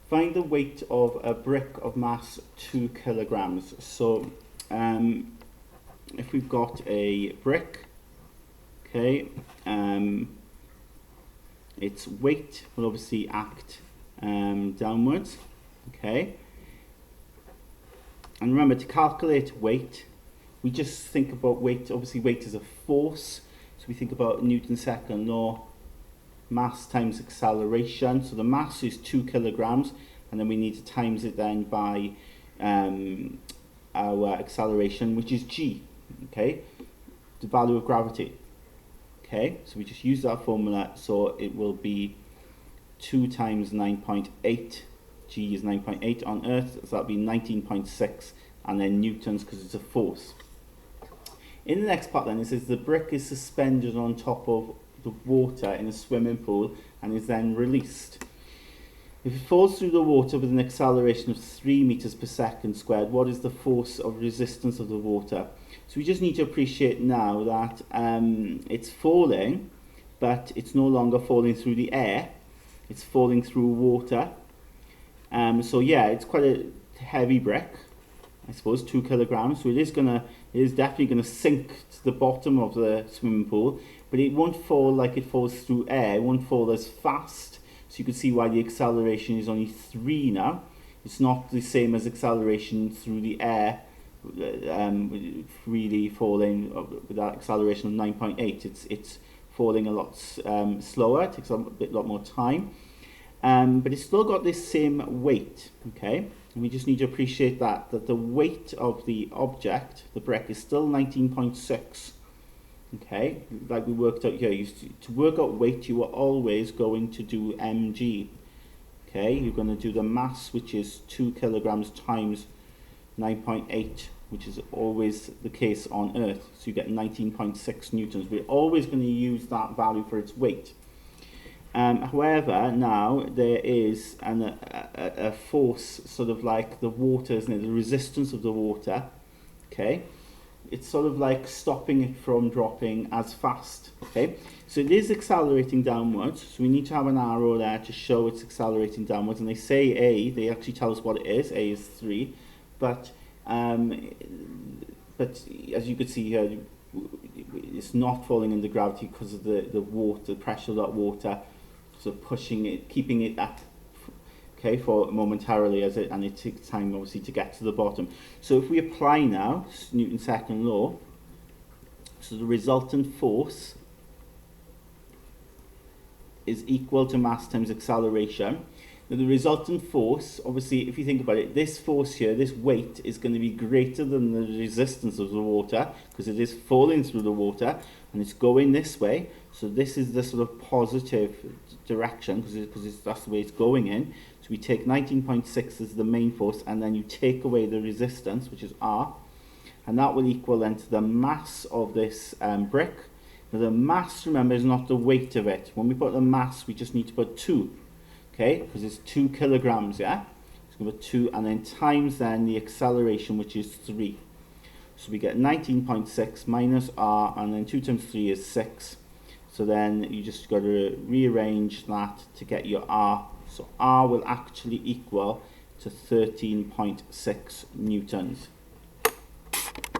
Find the weight of a brick of mass 2 kilograms. So if we've got a brick, okay, its weight will obviously act downwards, okay. And remember, to calculate weight, we just think about weight. Obviously, weight is a force, so we think about Newton's second law, mass times acceleration. So the mass is 2 kilograms, and then we need to times it then by our acceleration, which is g, okay, the value of gravity. Okay, so we just use that formula, so it will be 2 times 9.8, g is 9.8 on Earth, so that'll be 19.6, and then newtons because it's a force. In the next part then, it says the brick is suspended on top of the water in a swimming pool and is then released. If it falls through the water with an acceleration of 3 meters per second squared, what is the force of resistance of the water? So we just need to appreciate now that it's falling, but it's no longer falling through the air, it's falling through water. So yeah, it's quite a heavy brick, I suppose, 2 kilograms. So it is definitely gonna sink to the bottom of the swimming pool, but it won't fall like it falls through air. It won't fall as fast. So you can see why the acceleration is only 3 now. It's not the same as acceleration through the air, freely falling with that acceleration of 9.8. It's falling a lot slower. It takes a lot more time. But it's still got this same weight, okay? And we just need to appreciate that the weight of the object, the brick, is still 19.6, okay? Like we worked out here, to work out weight, you are always going to do mg, okay? You're going to do the mass, which is 2 kilograms times 9.8, which is always the case on Earth. So you get 19.6 newtons. We're always going to use that value for its weight. However, now there is a force, sort of like the water, isn't it? The resistance of the water, okay? It's sort of like stopping it from dropping as fast, okay? So it is accelerating downwards, so we need to have an arrow there to show it's accelerating downwards. And they say A, they actually tell us what it is. A is 3, but as you can see here, it's not falling under gravity because of the water, the pressure of that water. So pushing it, keeping it at, okay, for momentarily, and it takes time obviously to get to the bottom. So if we apply now Newton's second law, so the resultant force is equal to mass times acceleration. Now the resultant force, obviously, if you think about it, this force here, this weight, is going to be greater than the resistance of the water because it is falling through the water and it's going this way. So this is the sort of positive direction because that's the way it's going in. So we take 19.6 as the main force, and then you take away the resistance, which is R, and that will equal then to the mass of this brick. Now the mass, remember, is not the weight of it. When we put the mass, we just need to put 2, okay, because it's 2 kilograms, yeah? So we put 2, and then times then the acceleration, which is 3. So we get 19.6 minus R, and then 2 times 3 is 6. So then you just got to rearrange that to get your R. So R will actually equal to 13.6 newtons.